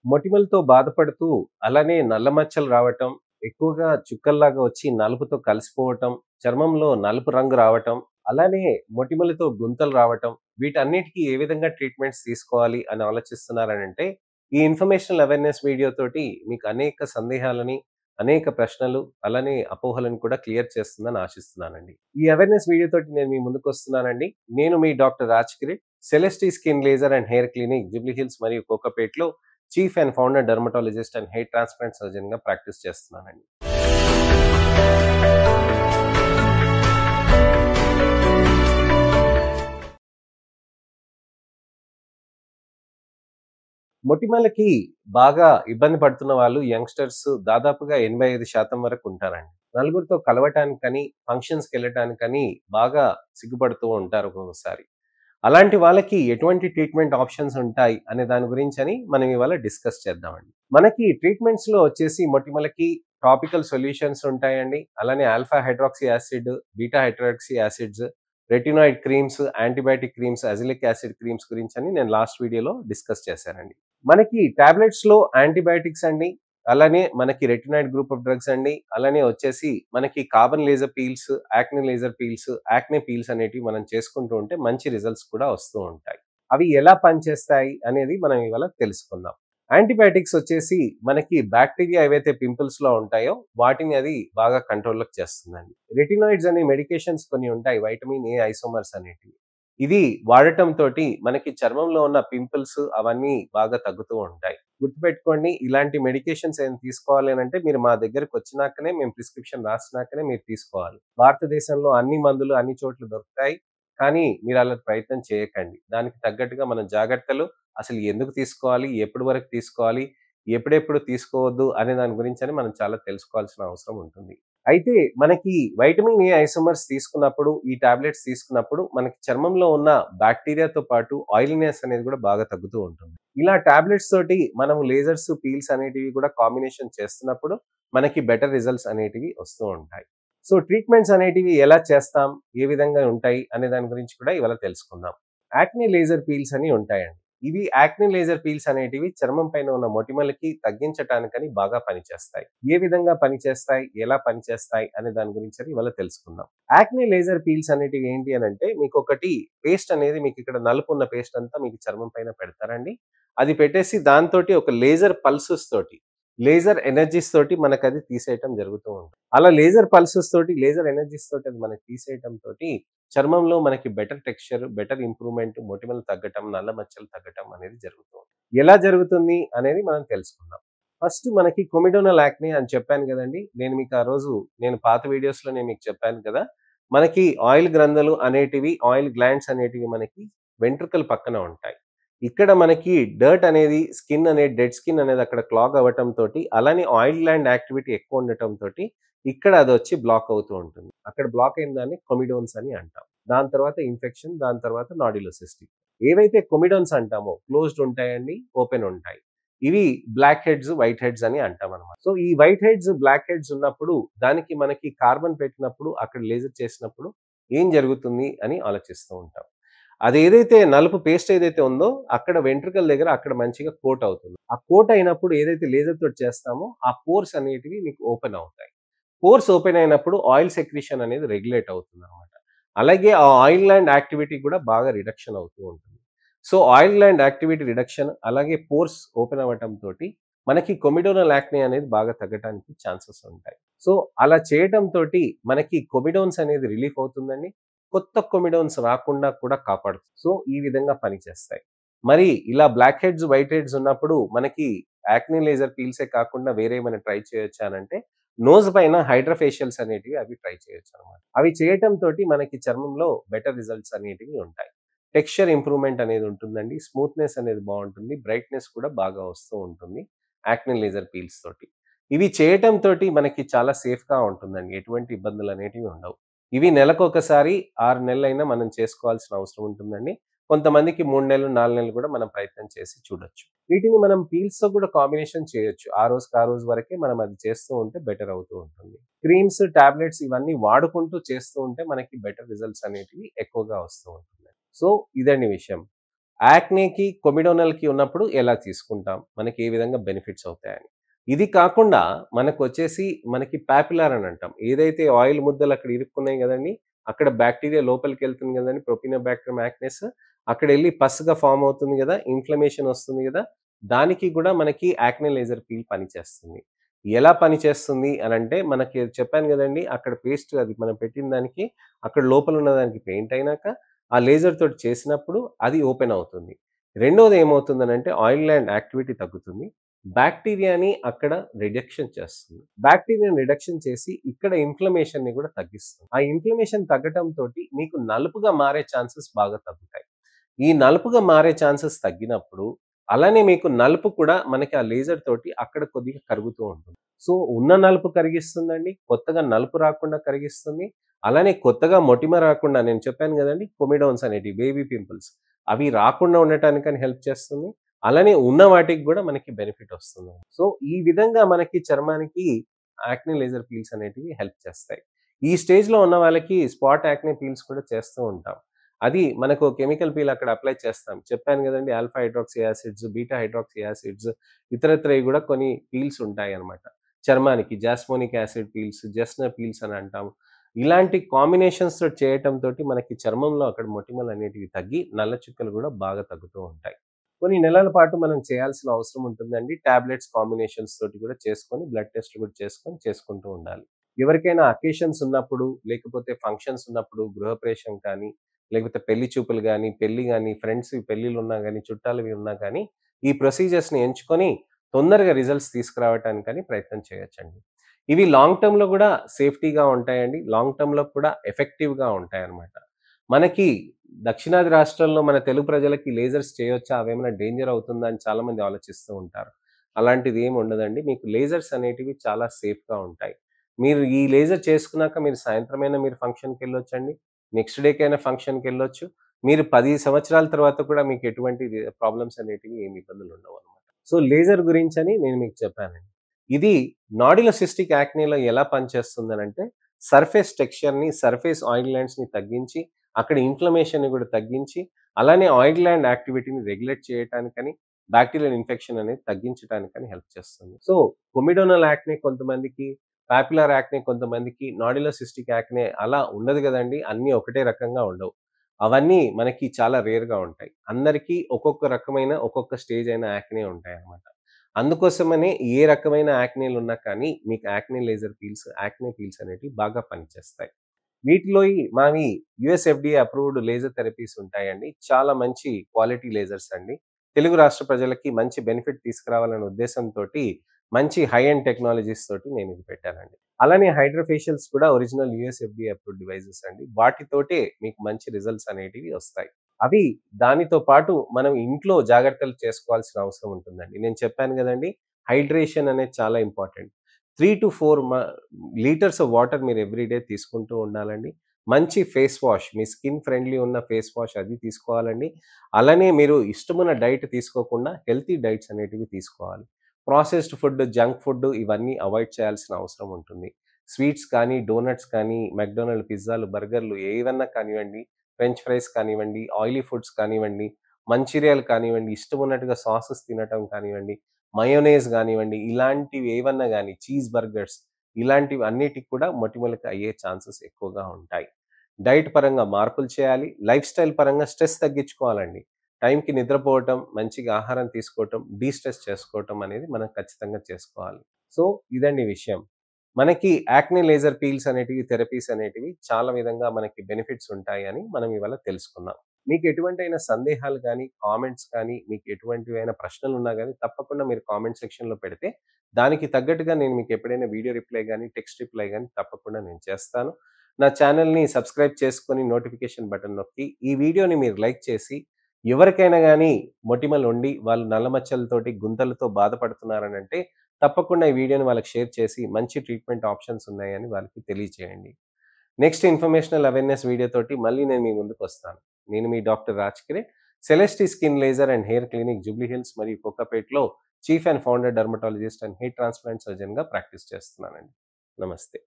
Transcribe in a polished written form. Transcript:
మొటిమలతో బాధపడుతూ అలానే నల్ల మచ్చలు రావటం, ఎక్కువగా చుక్కల్లాగా వచ్చి నలుపుతో కలిసిపోవటం, చర్మంలో నలుపు రంగు రావటం, అలానే మొటిమలతో గుంతలు రావటం, వీటన్నిటికి ఏ విధంగా ట్రీట్మెంట్స్ తీసుకోవాలి అని ఆలోచిస్తున్నారనంటే, ఈ ఇన్ఫర్మేషనల్ అవేర్‌నెస్ వీడియో తోటి మీకు అనేక సందేహాలని, అనేక ప్రశ్నలు, అలానే అపోహలను కూడా క్లియర్ చేస్తుందని ఆశిస్తున్నానండి. ఈ అవేర్‌నెస్ వీడియో తోటి నేను మీ ముందుకొస్తున్నానండి. నేను మీ doctor Rajkireet, Celesti skin laser and hair clinic Jubilee Hills మరియు కోకాపేట్‌లో chief and founder dermatologist and hair transplant సర్జన్‌గా ప్రాక్టీస్ చేస్తున్నానండి. మొటిమలకి బాగా ఇబ్బంది పడుతున్న వాళ్ళు యంగ్‌స్టర్స్ దాదాపుగా 85% వరకు ఉంటారండి. నలుగురితో కలవటానికని, ఫంక్షన్స్‌కెళ్ళటానికని బాగా సిగ్గుపడుతూ ఉంటారు ఒక్కొక్కసారి. అలాంటి వాళ్ళకి ఎటువంటి ట్రీట్మెంట్ ఆప్షన్స్ ఉంటాయి అనే దాని గురించని మనం ఇవాళ డిస్కస్ చేద్దామండి. మనకి ట్రీట్మెంట్స్‌లో వచ్చేసి మొటిమలకి టాపికల్ సొల్యూషన్స్ ఉంటాయండి. అలానే alpha hydroxy acid, beta hydroxy acids, retinoid creams, antibiotic creams, azelaic acid creams గురించని నేను లాస్ట్ వీడియోలో డిస్కస్ చేశానండి. మనకి టాబ్లెట్స్‌లో యాంటీబయాటిక్స్ అండి. అలానే మనకి రెటినాయిడ్ గ్రూప్ ఆఫ్ డ్రగ్స్ అండి. అలానే వచ్చేసి మనకి carbon laser peels, acne laser peels, acne peels అనేటివి మనం చేసుకుంటూ ఉంటే మంచి రిజల్ట్స్ కూడా వస్తూ ఉంటాయి. అవి ఎలా పనిచేస్తాయి అనేది మనం ఇవాళ తెలుసుకుందాం. యాంటీబయాటిక్స్ వచ్చేసి మనకి బాక్టీరియా ఏవైతే పింపుల్స్‌లో ఉంటాయో వాటిని అది బాగా కంట్రోల్‌లోకి చేస్తుందండి. రెటినాయిడ్స్ అనే మెడికేషన్స్ కొన్ని ఉంటాయి. వైటమిన్ ఏ ఐసోమర్స్ అనేటివి. ఇది వాడటం తోటి మనకి చర్మంలో ఉన్న పింపుల్స్ అవన్నీ బాగా తగ్గుతూ ఉంటాయి. గుర్తుపెట్టుకోండి, ఇలాంటి మెడికేషన్స్ ఏమైనా తీసుకోవాలి అనంటే మీరు మా దగ్గరకొచ్చినాకనే మేము ప్రిస్క్రిప్షన్ రాసినాకనే మీరు తీసుకోవాలి. భారతదేశంలో అన్ని మందులు అన్ని చోట్ల దొరుకుతాయి. కానీ మీరలా ప్రయత్నం చేయకండి. దానికి తగ్గట్టుగా మన జాగ్రత్తలు అసలు ఎందుకు తీసుకోవాలి? ఎప్పటి వరకు తీసుకోవాలి? ఎప్పుడెప్పుడు తీసుకోవద్దు? అనే దాని గురించని మనం చాలా తెలుసుకోవాల్సిన అవసరం ఉంటుంది. అయితే మనకి వైటమిన్ ఏ ఐసోమర్స్ తీసుకున్నప్పుడు, ఈ టాబ్లెట్స్ తీసుకున్నప్పుడు మనకి చర్మంలో ఉన్న బాక్టీరియాతో పాటు ఆయిలీనెస్ అనేది కూడా బాగా తగ్గుతూ ఉంటుంది. ఇలా టాబ్లెట్స్ తోటి మనం లేజర్స్, పీల్స్ అనేటివి కూడా కాంబినేషన్ చేస్తున్నప్పుడు మనకి బెటర్ రిజల్ట్స్ అనేటివి వస్తూ ఉంటాయి. సో, ట్రీట్మెంట్స్ అనేటివి ఎలా చేస్తాం? ఏ విధంగా ఉంటాయి? అనే దాని గురించి కూడా ఇవాళ తెలుసుకుందాం. యాక్నే లేజర్ పీల్స్ అని ఉంటాయండి. ఇవి యాక్నే లేజర్ పీల్స్ అనేటివి చర్మం పైన ఉన్న మొటిమలకి తగ్గించటానికని బాగా పనిచేస్తాయి. ఏ విధంగా పనిచేస్తాయి? ఎలా పనిచేస్తాయి? అనే దాని గురించని ఇవాళ తెలుసుకుందాం. యాక్నే లేజర్ పీల్స్ అనేటివి ఏంటి అనంటే మీకొకటి పేస్ట్ అనేది మీకిక్కడ నలుపున్న పేస్ట్ అంతా మీకు చర్మం పైన పెడతారండి. అది పెట్టేసి దాంతోటి ఒక లేజర్ పల్సెస్ తోటి, లేజర్ ఎనర్జీస్ తోటి మనకది తీసేయటం జరుగుతూ ఉంటుంది. అలా లేజర్ పల్సెస్ తోటి, లేజర్ ఎనర్జీస్ తోటి అది మనకి తీసేయటం తోటి చర్మంలో మనకి బెటర్ టెక్స్చర్, బెటర్ ఇంప్రూవ్‌మెంట్, మొటిమలు తగ్గటం, నల్ల మచ్చలు తగ్గటం అనేది జరుగుతూ ఉంటుంది. ఎలా జరుగుతుంది అనేది మనం తెలుసుకుందాం. ఫస్ట్ మనకి కొమిడోనల్ యాక్నే అని చెప్పాను గదండీ! నేను మీకు ఆ రోజు నేను పాత వీడియోస్‌లో నేను మీకు చెప్పాను కదా! మనకి ఆయిల్ గ్రంథులు అనేటివి, ఆయిల్ గ్లాండ్స్ అనేటివి మనకి వెంట్రుకల పక్కన ఉంటాయి. ఇక్కడ మనకి డర్ట్ అనేది స్కిన్ అనేది డెడ్ స్కిన్ అనేది అక్కడ క్లాగ్ అవ్వటం తోటి, అలానే ఆయిల్ గ్లాండ్ యాక్టివిటీ ఎక్కువ ఉండటం తోటి ఇక్కడ అదొచ్చి బ్లాక్ అవుతూ ఉంటుంది. అక్కడ బ్లాక్ అయిన దాన్ని కొమిడోన్స్ అని అంటాం. దాని తర్వాత ఇన్ఫెక్షన్, దాని తర్వాత నాడ్యులోసిస్టిక్. ఏవైతే కొమిడోన్స్ అంటామో క్లోజ్డ్ ఉంటాయండి, ఓపెన్ ఉంటాయి. ఇవి బ్లాక్ హెడ్స్, వైట్ హెడ్స్ అని అంటామనమాట. సో, ఈ వైట్ హెడ్స్, బ్లాక్ హెడ్స్ ఉన్నప్పుడు దానికి మనకి కార్బన్ పెట్టినప్పుడు, అక్కడ లేజర్ చేసినప్పుడు ఏం జరుగుతుంది అని ఆలోచిస్తూ ఉంటాం. అదేదైతే నలుపు పేస్ట్ ఏదైతే ఉందో అక్కడ వెంట్రుకల దగ్గర అక్కడ మంచిగా కోట్ అవుతుంది. ఆ కోట్ అయినప్పుడు ఏదైతే లేజర్ తోటి చేస్తామో ఆ పోర్స్ అనేటివి మీకు ఓపెన్ అవుతాయి. పోర్స్ ఓపెన్ అయినప్పుడు ఆయిల్ సెక్రీషన్ అనేది రెగ్యులేట్ అవుతుందనమాట. అలాగే ఆ ఆయిల్ గ్లాండ్ యాక్టివిటీ కూడా బాగా రిడక్షన్ అవుతూ ఉంటుంది. So, oil gland activity reduction అలాగే పోర్స్ ఓపెన్ అవ్వటం తోటి మనకి కొమిడోనల్ యాక్నే అనేది బాగా తగ్గటానికి ఛాన్సెస్ ఉంటాయి. సో, అలా చేయటం తోటి మనకి కొమిడోన్స్ అనేది రిలీఫ్ అవుతుందండి. కొత్త కొమిడోన్స్ రాకుండా కూడా కాపాడుతుంది. సో, ఈ విధంగా పనిచేస్తాయి. మరి ఇలా బ్లాక్ హెడ్స్, వైట్ హెడ్స్ ఉన్నప్పుడు మనకి యాక్నే లేజర్ పీల్సే కాకుండా వేరే ఏమైనా ట్రై చేయొచ్చా అనంటే నోస్ పైన హైడ్రా ఫేషియల్స్ అనేటివి అవి ట్రై చేయొచ్చనమాట. అవి చేయటం తోటి మనకి చర్మంలో బెటర్ రిజల్ట్స్ అనేటివి ఉంటాయి. టెక్స్చర్ ఇంప్రూవ్‌మెంట్ అనేది ఉంటుందండి. స్మూత్‌నెస్ అనేది బావుంటుంది. బ్రైట్‌నెస్ కూడా బాగా వస్తూ ఉంటుంది. యాక్నే లేజర్ పీల్స్ తోటి. ఇవి చేయటం తోటి మనకి చాలా సేఫ్‌గా ఉంటుందండి. ఎటువంటి ఇబ్బందులనేటివి ఉండవు. ఇవి నెలకొకసారి 6 నెలలైనా మనం చేసుకోవాల్సిన అవసరం ఉంటుందండి. కొంతమందికి 3 నెలలు, 4 నెలలు కూడా మనం ప్రయత్నం చేసి చూడొచ్చు. వీటిని మనం పీల్స్‌తో కూడా కాంబినేషన్ చేయొచ్చు. ఆ రోజుకి ఆ రోజు వరకే మనం అది చేస్తూ ఉంటే బెటర్ అవుతూ ఉంటుంది. క్రీమ్స్, టాబ్లెట్స్ ఇవన్నీ వాడుకుంటూ చేస్తూ ఉంటే మనకి బెటర్ రిజల్ట్స్ అనేటివి ఎక్కువగా వస్తూ ఉంటున్నాయి. సో, ఇదండి విషయం. యాక్నేకి, కొమిడోనల్‌కి ఉన్నప్పుడు ఎలా తీసుకుంటాం? మనకి ఏ విధంగా బెనిఫిట్స్ అవుతాయని. ఇది కాకుండా మనకొచ్చేసి మనకి పాపులార్ అని అంటాం. ఏదైతే ఆయిల్ ముద్దలు అక్కడ ఇరుక్కున్నాయి గదండీ! అక్కడ బాక్టీరియా లోపలికెళ్తుంది గదండీ! ప్రొపినోబాక్టీరియం యాక్నెస్ అక్కడెళ్లి పస్‌గా ఫార్మ్ అవుతుంది గదా! ఇన్‌ఫ్లమేషన్ వస్తుంది గదా! దానికి గూడా మనకి యాక్నే లేజర్ పీల్ పనిచేస్తుంది. ఎలా పనిచేస్తుంది అనంటే మనకి చెప్పాను గదండీ! అక్కడ పేస్ట్ అది మనం పెట్టిన దానికి అక్కడ లోపల ఉన్న దానికి పెయింట్ అయినాక ఆ లేజర్ తోటి చేసినప్పుడు అది ఓపెన్ అవుతుంది. రెండోది ఏమవుతుందనంటే ఆయిల్ గ్లాండ్ యాక్టివిటీ తగ్గుతుంది. బాక్టీరియాని అక్కడ రిడక్షన్ చేస్తుంది. బాక్టీరియాని రిడక్షన్ చేసి ఇక్కడ ఇన్‌ఫ్లమేషన్‌ని గూడా తగ్గిస్తుంది. ఆ ఇన్‌ఫ్లమేషన్ తగ్గటంతోటి మీకు నలుపుగా మారే ఛాన్సెస్ బాగా తగ్గుతాయి. ఈ నలుపుగా మారే ఛాన్సెస్ తగ్గినప్పుడు అలానే మీకు నలుపు కూడా మనకి ఆ లేజర్ తోటి అక్కడ కొద్దిగా కరుగుతూ ఉంటుంది. సో, ఉన్న నలుపు కరిగిస్తుందండి. కొత్తగా నలుపు రాకుండా కరిగిస్తుంది. అలానే కొత్తగా మొటిమ రాకుండా నేను చెప్పాను గదండీ! కొమిడోన్స్ అనేటివి బేబీ పింపుల్స్ అవి రాకుండా ఉండటానికని హెల్ప్ చేస్తుంది. అలానే ఉన్న వాటికి గూడా మనకి బెనిఫిట్ వస్తుంది. సో, ఈ విధంగా మనకి చర్మానికి యాక్నే లేజర్ పీల్స్ అనేటివి హెల్ప్ చేస్తాయి. ఈ స్టేజ్‌లో ఉన్న వాళ్ళకి స్పాట్ యాక్నే పీల్స్ కూడా చేస్తూ ఉంటాం. అది మనకు కెమికల్ పీల్ అక్కడ అప్లై చేస్తాం. చెప్పాను గదండీ! Alpha hydroxy acids, beta hydroxy acids ఇతరత్రయి గూడా కొన్ని పీల్స్ ఉంటాయన్నమాట. చర్మానికి jasmonic acid peels, Jessner peels అని అంటాం. ఇలాంటి కాంబినేషన్స్‌తో చేయటంతోటి మనకి చర్మంలో అక్కడ మొటిమలనేటివి తగ్గి, నల్ల చుక్కలు గూడా బాగా తగ్గుతూ ఉంటాయి. కొన్ని నెలల పాటు మనం చేయాల్సిన అవసరం ఉంటుందండి. టాబ్లెట్స్ కాంబినేషన్స్ తోటి కూడా చేసుకొని, బ్లడ్ టెస్ట్ కూడా చేసుకుంటూ ఉండాలి. ఎవరికైనా అకేషన్స్ ఉన్నప్పుడు, లేకపోతే ఫంక్షన్స్ ఉన్నప్పుడు, గృహప్రవేశం కానీ, లేకపోతే పెళ్లి చూపులు గానీ, పెళ్లి గానీ, ఫ్రెండ్స్‌వి పెళ్ళిళ్ళున్నా గానీ, చుట్టాలవి ఉన్నా గానీ, ఈ ప్రొసీజర్స్‌ని ఎంచుకొని తొందరగా రిజల్ట్స్ తీసుకురావటానికని ప్రయత్నం చేయొచ్చండి. ఇవి లాంగ్ టర్మ్‌లో గూడా సేఫ్టీగా ఉంటాయండి. లాంగ్ టర్మ్‌లో కూడా ఎఫెక్టివ్‌గా ఉంటాయన్నమాట. మనకి దక్షిణాది రాష్ట్రాల్లో మన తెలుగు ప్రజలకి లేజర్స్ చేయొచ్చా? అవేమైనా డేంజర్ అవుతుందా? అని చాలామంది ఆలోచిస్తూ ఉంటారు. అలాంటిది ఏమి ఉండదండి. మీకు లేజర్స్ అనేటివి చాలా సేఫ్‌గా ఉంటాయి. మీరు ఈ లేజర్ చేసుకున్నాక మీరు సాయంత్రమైనా మీరు ఫంక్షన్‌కెళ్ళొచ్చండి. నెక్స్ట్ డేకైనా ఫంక్షన్‌కెళ్ళొచ్చు. మీరు 10 సంవత్సరాల తర్వాత కూడా మీకు ఎటువంటి ప్రాబ్లమ్స్ అనేటివి ఏమి ఇబ్బందులుండవనమాట. సో, లేజర్ గురించని నేను మీకు చెప్పానండి. ఇది నాడ్యులోసిస్టిక్ యాక్నేలో ఎలా పనిచేస్తుందనంటే, సర్ఫేస్ టెక్స్చర్‌ని, సర్ఫేస్ ఆయిల్ గ్లాండ్స్‌ని తగ్గించి, అక్కడ ఇన్‌ఫ్లమేషన్‌ని గూడా తగ్గించి, అలానే ఆయిల్ గ్లాండ్ యాక్టివిటీని రెగ్యులేట్ చేయటానికని, బాక్టీరియల్ ఇన్ఫెక్షన్ అనేది తగ్గించటానికని హెల్ప్ చేస్తుంది. సో, కొమిడోనల్ యాక్నే కొంతమందికి, పాపులర్ యాక్నే కొంతమందికి, నాడ్యులోసిస్టిక్ యాక్నే అలా ఉండదు గదండీ! అన్నీ ఒకటే రకంగా ఉండవు. అవన్నీ మనకి చాలా రేర్‌గా ఉంటాయి. అందరికీ ఒక్కొక్క రకమైన, ఒక్కొక్క స్టేజ్ అయిన యాక్నే ఉంటాయన్నమాట. అందుకోసమనే ఏ రకమైన యాక్నేలున్నా కానీ, మీకు acne laser peels, acne peels అనేటివి బాగా పనిచేస్తాయి. వీటిలోయి మావి US FDA approved laser therapies ఉంటాయండి. చాలా మంచి క్వాలిటీ లేజర్స్ అండి. తెలుగు రాష్ట్ర ప్రజలకి మంచి బెనిఫిట్ తీసుకురావాలనే ఉద్దేశంతోటి మంచి హై ఎండ్ టెక్నాలజీస్ తోటి నేనిది పెట్టానండి. అలానే హైడ్రా ఫేషియల్స్ కూడా original US FDA approved devices అండి. వాటితోటే మీకు మంచి రిజల్ట్స్ అనేటివి వస్తాయి. అవి దానితో పాటు మనం ఇంట్లో జాగ్రత్తలు చేసుకోవాల్సిన అవసరం ఉంటుందండి. నేను చెప్పాను గదండీ! హైడ్రేషన్ అనేది చాలా ఇంపార్టెంట్. 3-4 లీటర్స్ ఆఫ్ వాటర్ మీరు ఎవ్రీ డే తీసుకుంటూ ఉండాలండి. మంచి ఫేస్ వాష్ మీ స్కిన్ ఫ్రెండ్లీ ఉన్న ఫేస్ వాష్ అది తీసుకోవాలండి. అలానే మీరు ఇష్టమున్న డైట్ తీసుకోకుండా హెల్తీ డైట్స్ అనేటివి తీసుకోవాలి. ప్రాసెస్డ్ ఫుడ్, జంక్ ఫుడ్ ఇవన్నీ అవాయిడ్ చేయాల్సిన అవసరం ఉంటుంది. స్వీట్స్ కానీ, డోనట్స్ కానీ, మెక్‌డొనాల్డ్ పిజ్జాలు, బర్గర్‌లు ఏవన్నా కానివ్వండి, ఫ్రెంచ్ ఫ్రైస్ కానివ్వండి, ఆయిలీ ఫుడ్స్ కానివ్వండి, మంచూరియాలు కానివ్వండి, ఇష్టమున్నట్టుగా సాసెస్ తినటం కానివ్వండి, మయోనైస్ గానివ్వండి, ఇలాంటివి ఏవన్నా గాని చీజ్ బర్గర్స్ ఇలాంటివి అన్నిటికి కూడా మొటిమలకి అయ్యే ఛాన్సెస్ ఎక్కువగా ఉంటాయి. డైట్ పరంగా మార్పులు చేయాలి. లైఫ్ స్టైల్ పరంగా స్ట్రెస్ తగ్గించుకోవాలండి. టైంకి నిద్రపోవటం, మంచిగా ఆహారం తీసుకోవటం, డీస్ట్రెస్ చేసుకోవటం అనేది మనం ఖచ్చితంగా చేసుకోవాలి. సో, ఇదండి విషయం. మనకి యాక్నే లేజర్ పీల్స్ అనేటివి, థెరపీస్ అనేటివి చాలా విధంగా మనకి బెనిఫిట్స్ ఉంటాయని మనం ఇవాళ తెలుసుకున్నాం. మీకు ఎటువంటైన సందేహాలు గానీ, కామెంట్స్ కానీ, మీకు ఎటువంటివైనా ప్రశ్నలున్నా గానీ, తప్పకుండా మీరు కామెంట్ సెక్షన్‌లో పెడితే, దానికి తగ్గట్టుగా నేను మీకెప్పుడైనా వీడియో రిప్లై గానీ, టెక్స్ట్ రిప్లై గానీ తప్పకుండా నేను చేస్తాను. నా ఛానెల్‌ని సబ్స్క్రైబ్ చేసుకొని నోటిఫికేషన్ బటన్ నొక్కి, ఈ వీడియోని మీరు లైక్ చేసి, ఎవరికైనా గానీ మొటిమలుండి, వాళ్ళు నల్ల మచ్చలతోటి, గుంతలతో బాధపడుతున్నారనంటే, తప్పకుండా ఈ వీడియోని వాళ్ళకి షేర్ చేసి, మంచి ట్రీట్మెంట్ ఆప్షన్స్ ఉన్నాయని వాళ్ళకి తెలియచేయండి. నెక్స్ట్ ఇన్ఫర్మేషనల్ అవేర్‌నెస్ వీడియోతోటి మళ్ళీ నేను మీ ముందుకొస్తాను. నేను మీ doctor Raj Kiran. Celesti skin laser and hair clinic Jubilee Hills మరియు కోకాపేట్‌లో chief and founder dermatologist and hair transplant సర్జన్‌గా ప్రాక్టీస్ చేస్తున్నానండి. నమస్తే.